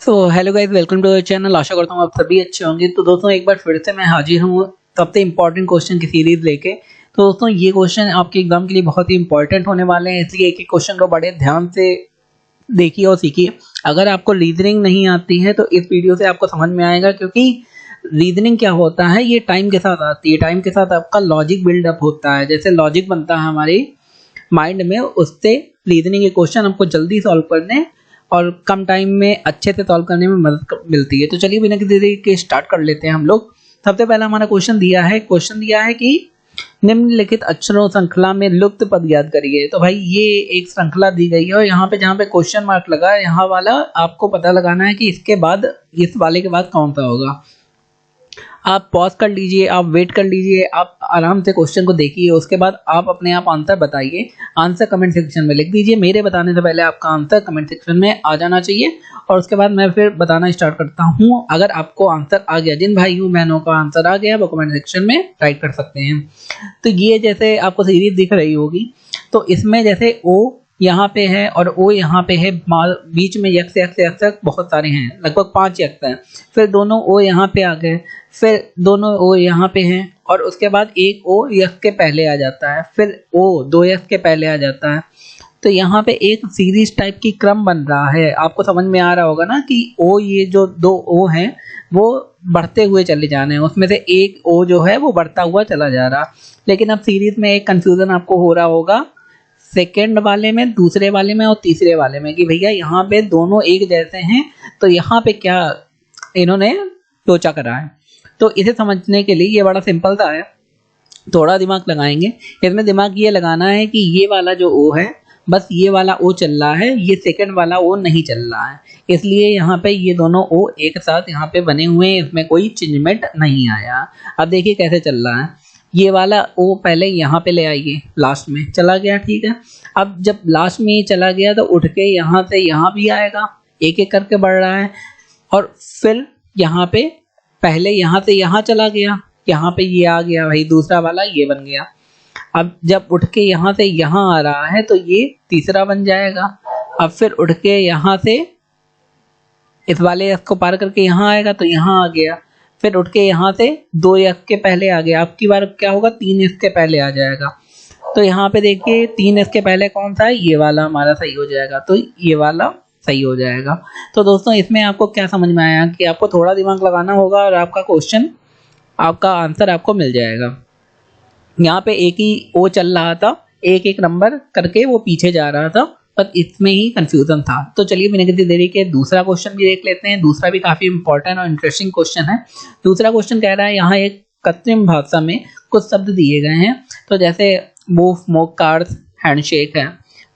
So hello guys, welcome to our channel. आशा करता हूँ आप सभी अच्छे होंगे। तो दोस्तों एक बार फिर से मैं हाजिर हूँ सबसे इम्पोर्टेंट क्वेश्चन की सीरीज लेके। तो दोस्तों ये क्वेश्चन आपके एग्जाम के लिए बहुत ही इंपॉर्टेंट होने वाले हैं, इसलिए एक एक क्वेश्चन को बड़े ध्यान से देखिए और सीखिए। अगर आपको रीजनिंग नहीं आती है तो इस वीडियो से आपको समझ में आएगा, क्योंकि रीजनिंग क्या होता है ये टाइम के साथ आती है। टाइम के साथ आपका लॉजिक बिल्डअप होता है, जैसे लॉजिक बनता है हमारे माइंड में, उससे रीजनिंग के क्वेश्चन आपको जल्दी सॉल्व करने और कम टाइम में अच्छे से सॉल्व करने में मदद मिलती है। तो चलिए बिना किसी देरी के स्टार्ट कर लेते हैं हम लोग। सबसे पहला हमारा क्वेश्चन दिया है कि निम्नलिखित अक्षरों श्रृंखला में लुप्त पद याद करिए। तो भाई ये एक श्रृंखला दी गई है और यहाँ पे जहाँ पे क्वेश्चन मार्क लगा है, यहाँ वाला आपको पता लगाना है कि इसके बाद इस वाले के बाद कौन सा होगा। आप पॉज कर लीजिए, आप वेट कर लीजिए, आप आराम से क्वेश्चन को देखिए, उसके बाद आप अपने आप आंसर बताइए। आंसर कमेंट सेक्शन में लिख दीजिए। मेरे बताने से पहले आपका आंसर कमेंट सेक्शन में आ जाना चाहिए और उसके बाद मैं फिर बताना स्टार्ट करता हूँ। अगर आपको आंसर आ गया, जिन भाइयों बहनों का आंसर आ गया वो कमेंट सेक्शन में राइट कर सकते हैं। तो ये जैसे आपको सीरीज दिख रही होगी, तो इसमें जैसे ओ यहाँ पे है और ओ यहाँ पे है, बीच में यक्स यक्स यक्स यक्स बहुत सारे हैं, लगभग 5 यक्स हैं। फिर दोनों ओ यहाँ पे आ गए, फिर दोनों ओ यहाँ पे हैं और उसके बाद एक ओ यक्स के पहले आ जाता है, फिर ओ 2 यक्स के पहले आ जाता है। तो यहाँ पे एक सीरीज टाइप की क्रम बन रहा है। आपको समझ में आ रहा होगा ना कि ओ, ये जो 2 ओ हैं वो बढ़ते हुए चले जाने हैं, उसमें से एक ओ जो है वो बढ़ता हुआ चला जा रहा। लेकिन अब सीरीज में एक कंफ्यूजन आपको हो रहा होगा, सेकेंड वाले में, दूसरे वाले में और तीसरे वाले में, कि भैया यहाँ पे दोनों एक जैसे हैं तो यहाँ पे क्या इन्होंने लोचा करा है। तो इसे समझने के लिए ये बड़ा सिंपल सा है, थोड़ा दिमाग लगाएंगे। इसमें दिमाग ये लगाना है कि ये वाला जो ओ है, बस ये वाला ओ चल रहा है, ये सेकंड वाला ओ नहीं चल रहा है, इसलिए यहाँ पे ये दोनों ओ एक साथ यहाँ पे बने हुए हैं, इसमें कोई चेंजमेंट नहीं आया। अब देखिए कैसे चल रहा है। ये वाला ओ पहले यहाँ पे ले आइए, लास्ट में चला गया, ठीक है। अब जब लास्ट में ये चला गया तो उठ के यहाँ से यहाँ भी आएगा, एक एक करके बढ़ रहा है। और फिर यहाँ पे पहले यहाँ से यहाँ चला गया, यहाँ पे ये आ गया, भाई दूसरा वाला ये बन गया। अब जब उठ के यहाँ से यहाँ आ रहा है तो ये तीसरा बन जाएगा। अब फिर उठ के यहाँ से इस वाले यक्स को पार करके यहाँ आएगा तो यहाँ आ गया। फिर उठ के यहाँ से 2 यक्स के पहले आ गया। अब की बार क्या होगा, 3 यक्स के पहले आ जाएगा। तो यहाँ पे देखिए 3 यक्स के पहले कौन सा है, ये वाला हमारा सही हो जाएगा, तो ये वाला सही हो जाएगा। तो दोस्तों इसमें आपको क्या समझ में आया कि आपको थोड़ा दिमाग लगाना होगा और आपका क्वेश्चन, आपका आंसर आपको मिल जाएगा। यहाँ पे एक ही ओ चल रहा था, एक एक नंबर करके वो पीछे जा रहा था, पर इसमें ही कंफ्यूजन था। तो चलिए बिना किसी देरी के दूसरा क्वेश्चन भी देख लेते हैं। दूसरा भी काफी इंपॉर्टेंट और इंटरेस्टिंग क्वेश्चन है। दूसरा क्वेश्चन कह रहा है, यहाँ एक कृत्रिम भाषा में कुछ शब्द दिए गए हैं। तो जैसे मूव मोक का अर्थ हैंडशेक है,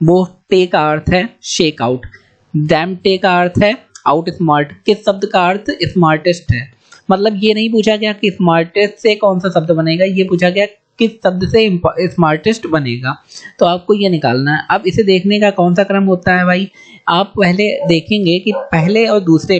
मूव पे का अर्थ है शेक आउट, डैम टे का अर्थ है आउट स्मार्ट। किस शब्द का अर्थ स्मार्टेस्ट है? मतलब ये नहीं पूछा गया कि स्मार्टेस्ट से कौन सा शब्द बनेगा, ये पूछा गया किस शब्द से स्मार्टेस्ट बनेगा। तो आपको ये निकालना है। अब इसे देखने का कौन सा क्रम होता है भाई, आप पहले देखेंगे कि पहले और दूसरे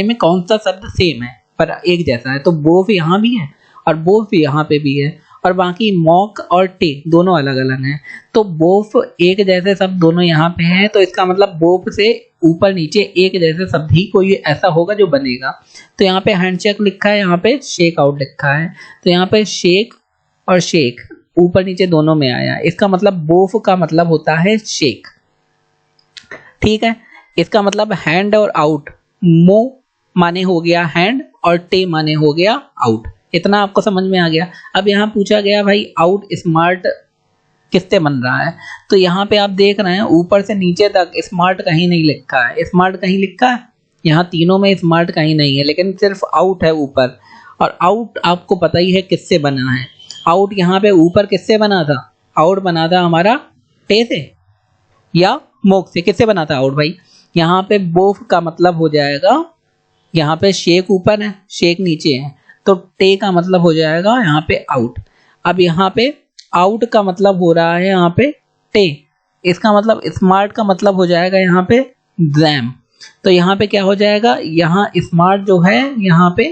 में कौन सा शब्द सेम है पर एक जैसा है। तो बोफ यहाँ भी है और बोफ यहाँ पे भी है, और बाकी मॉक और टे दोनों अलग अलग हैं। तो बोफ एक जैसे शब्द दोनों यहाँ पे हैं, तो इसका मतलब बोफ से ऊपर नीचे एक जैसे शब्द ही कोई ऐसा होगा जो बनेगा। तो यहाँ पे हैंडशेक लिखा है, यहाँ पे शेक आउट लिखा है, तो यहाँ पे शेक और शेक ऊपर नीचे दोनों में आया, इसका मतलब बोफ का मतलब होता है शेक, ठीक है। इसका मतलब हैंड और आउट, मो माने हो गया हैंड और टे माने हो गया आउट। इतना आपको समझ में आ गया। अब यहाँ पूछा गया भाई आउट स्मार्ट किससे बन रहा है, तो यहाँ पे आप देख रहे हैं ऊपर से नीचे तक स्मार्ट कहीं नहीं लिखा है। स्मार्ट कहीं लिखा है, यहाँ तीनों में स्मार्ट कहीं नहीं है, लेकिन सिर्फ आउट है ऊपर। और आउट आपको पता ही है किससे बना है। आउट यहाँ पे ऊपर किससे बना था, आउट बना था हमारा टे से या मोक से। किससे बना था आउट भाई, यहाँ पे बोफ का मतलब हो जाएगा, यहाँ पे शेक ऊपर है शेक नीचे है, तो टे का मतलब हो जाएगा यहाँ पे आउट। अब यहाँ पे आउट का मतलब हो रहा है यहाँ पे टे, इसका मतलब स्मार्ट का मतलब हो जाएगा यहाँ पे जैम। तो यहाँ पे क्या हो जाएगा, यहाँ स्मार्ट जो है यहाँ पे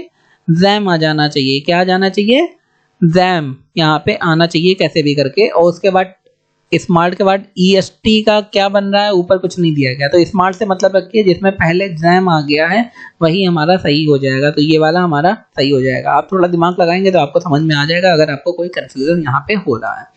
जैम आ जाना चाहिए। क्या आ जाना चाहिए, जैम यहाँ पे आना चाहिए कैसे भी करके। और उसके बाद स्मार्ट के बाद EST का क्या बन रहा है, ऊपर कुछ नहीं दिया गया, तो स्मार्ट से मतलब रखिए जिसमें पहले एग्जाम आ गया है वही हमारा सही हो जाएगा, तो ये वाला हमारा सही हो जाएगा। आप थोड़ा दिमाग लगाएंगे तो आपको समझ में आ जाएगा अगर आपको कोई कंफ्यूजन यहाँ पे हो रहा है।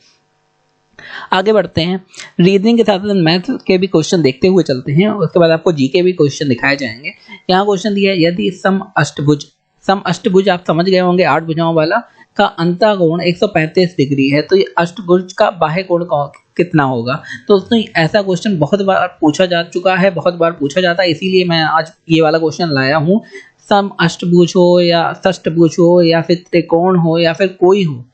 आगे बढ़ते हैं, रीजनिंग के साथ साथ मैथ के भी क्वेश्चन देखते हुए चलते हैं, उसके बाद आपको जीके भी क्वेश्चन दिखाए जाएंगे। यहाँ क्वेश्चन दिया है, यदि सम अष्टभुज आप समझ गए होंगे 8 भुजाओं वाला का अंतःकोण 135 डिग्री है, तो ये अष्टभुज का बाह्य कोण कितना होगा। तो दोस्तों ऐसा क्वेश्चन बहुत बार पूछा जा चुका है, बहुत बार पूछा जाता है, इसीलिए मैं आज ये वाला क्वेश्चन लाया हूँ। सम अष्टभुज हो या षष्टभुज हो या फिर त्रिकोण हो या फिर कोई हो,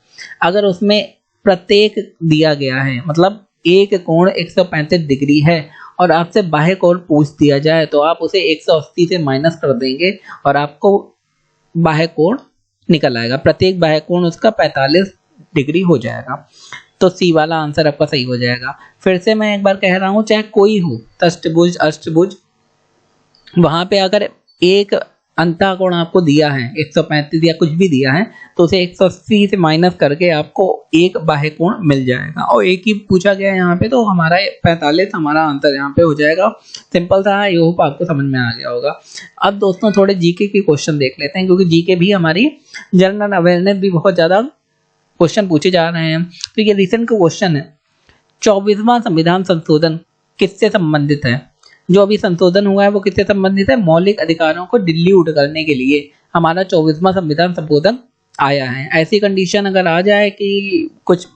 अगर उसमें प्रत्येक दिया गया है, मतलब एक कोण 135 डिग्री है और आपसे बाह्य कोण पूछ दिया जाए, तो आप उसे 180 से माइनस कर देंगे और आपको बाह्य कोण निकल आएगा, प्रत्येक बाह्य कोण उसका 45 डिग्री हो जाएगा। तो सी वाला आंसर आपका सही हो जाएगा। फिर से मैं एक बार कह रहा हूं, चाहे कोई हो, अष्टभुज अष्टभुज, वहां पे अगर एक अंतःकोण आपको दिया है 135 या कुछ भी दिया है, तो उसे 180 से माइनस करके आपको एक बाह्य कोण मिल जाएगा, और एक ही पूछा गया है यहाँ पे, तो हमारा 45 हमारा आंसर यहाँ पे हो जाएगा। सिंपल था, आई होप आपको समझ में आ गया होगा। अब दोस्तों थोड़े जीके के क्वेश्चन देख लेते हैं, क्योंकि जीके भी हमारी जनरल अवेयरनेस भी बहुत ज्यादा क्वेश्चन पूछे जा रहे हैं। तो ये रिसेंट का क्वेश्चन है, 24वां संविधान संशोधन किससे संबंधित है। जो अभी संशोधन हुआ है वो किससे संबंधित है, मौलिक अधिकारों को डिल्यूट करने के लिए हमारा 24वां संविधान संशोधन आया है। ऐसी कंडीशन अगर आ जाए कि कुछ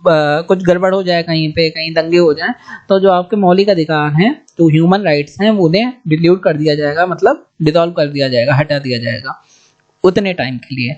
गड़बड़ हो जाए, कहीं पे कहीं दंगे हो जाए, तो जो आपके मौलिक अधिकार हैं, जो ह्यूमन राइट्स हैं, वो उन्हें डिल्यूट कर दिया जाएगा, मतलब डिसॉल्व कर दिया जाएगा, हटा दिया जाएगा उतने टाइम के लिए।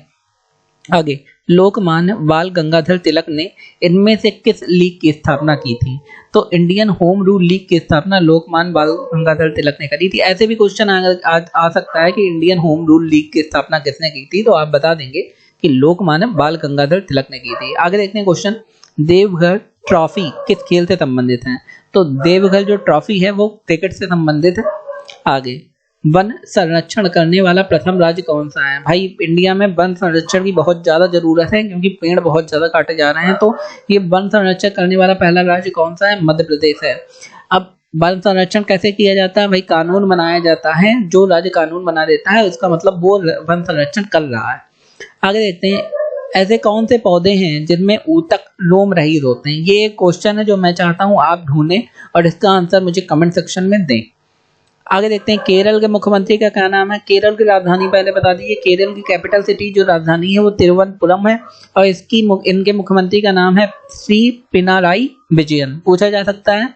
आगे, लोकमान्य बाल गंगाधर तिलक ने इनमें से किस लीग की स्थापना की थी। तो इंडियन होम रूल लीग की स्थापना लोकमान्य बाल गंगाधर तिलक ने करी थी। ऐसे भी क्वेश्चन आ सकता है कि इंडियन होम रूल लीग की स्थापना किसने की थी, तो आप बता देंगे कि लोकमान्य बाल गंगाधर तिलक ने की थी। आगे देखते हैं क्वेश्चन, देवघर ट्रॉफी किस खेल से संबंधित है। तो देवघर जो ट्रॉफी है वो क्रिकेट से संबंधित है। आगे, वन संरक्षण करने वाला प्रथम राज्य कौन सा है। भाई इंडिया में वन संरक्षण की बहुत ज्यादा जरूरत है, क्योंकि पेड़ बहुत ज्यादा काटे जा रहे हैं, तो ये वन संरक्षण करने वाला पहला राज्य कौन सा है, मध्य प्रदेश है। अब वन संरक्षण कैसे किया जाता है, भाई कानून बनाया जाता है, जो राज्य कानून बना देता है उसका मतलब वो वन संरक्षण कर रहा है। आगे देखते हैं, ऐसे कौन से पौधे हैं जिनमें ऊतक लोम रहित होते हैं। ये एक क्वेश्चन है जो मैं चाहता हूं आप ढूंढें और इसका आंसर मुझे कमेंट सेक्शन में दें। आगे देखते हैं, केरल के मुख्यमंत्री का क्या नाम है। केरल की राजधानी पहले बता दीजिए। केरल की कैपिटल सिटी जो राजधानी है वो तिरुवनंतपुरम है, और इनके मुख्यमंत्री का नाम है श्री पिनाराई विजयन। पूछा जा सकता है,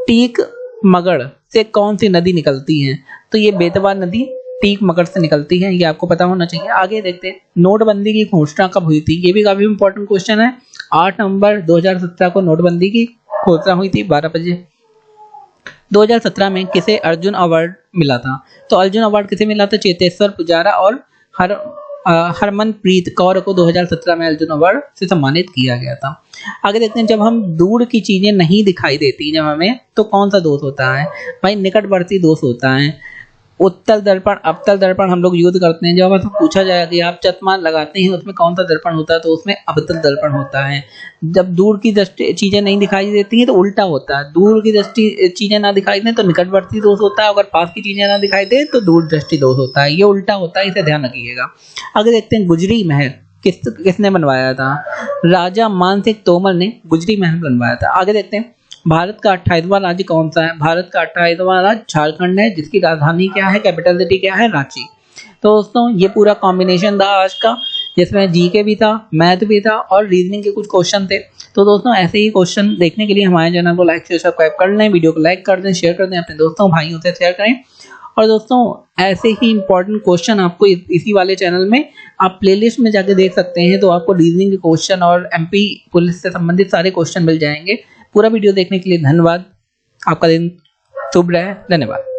टीक मगड़ से कौन सी नदी निकलती है। तो ये बेतवा नदी टीक मगड़ से निकलती है, ये आपको पता होना चाहिए। आगे देखते हैं, नोटबंदी की घोषणा कब हुई थी। ये भी काफी इंपॉर्टेंट क्वेश्चन है। 8 नवंबर 2017 को नोटबंदी की घोषणा हुई थी 12 बजे। 2017 में किसे अर्जुन अवार्ड मिला था। तो अर्जुन अवार्ड किसे मिला था, चेतेश्वर पुजारा और हरमनप्रीत कौर को 2017 में अर्जुन अवार्ड से सम्मानित किया गया था। आगे देखते हैं, जब हम दूर की चीजें नहीं दिखाई देती जब हमें, तो कौन सा दोष होता है। भाई निकटवर्ती दोष होता है। उत्तल दर्पण अवतल दर्पण हम लोग यूज करते हैं। जब आपसे पूछा जाए कि आप चश्मा लगाते हैं उसमें कौन सा दर्पण होता है, तो उसमें अवतल दर्पण होता है। जब दूर की दृष्टि चीजें नहीं दिखाई देती हैं तो उल्टा होता है। दूर की दृष्टि चीजें ना दिखाई दें तो निकटवर्ती दोष होता है, अगर पास की चीजें ना दिखाई दे तो दूर दृष्टि दोष होता है। ये उल्टा होता है, इसे ध्यान रखिएगा। आगे देखते हैं, गुजरी महल किसने बनवाया था। राजा मानसिंह तोमर ने गुजरी महल बनवाया था। आगे देखते हैं, भारत का 28वां राज्य कौन सा है। भारत का 28वां राज्य झारखंड है, जिसकी राजधानी क्या है, कैपिटल सिटी क्या है, रांची। तो दोस्तों ये पूरा कॉम्बिनेशन था आज का, जिसमें जीके भी था, मैथ भी था और रीजनिंग के कुछ क्वेश्चन थे। तो दोस्तों ऐसे ही क्वेश्चन देखने के लिए हमारे चैनल को लाइक शेयर सब्सक्राइब कर लें, वीडियो को लाइक कर दें, शेयर कर दें, अपने दोस्तों भाइयों से शेयर करें। और दोस्तों ऐसे ही इंपॉर्टेंट क्वेश्चन आपको इसी वाले चैनल में आप प्लेलिस्ट में जाके देख सकते हैं, तो आपको रीजनिंग के क्वेश्चन और MP पुलिस से संबंधित सारे क्वेश्चन मिल जाएंगे। पूरा वीडियो देखने के लिए धन्यवाद। आपका दिन शुभ रहे। धन्यवाद।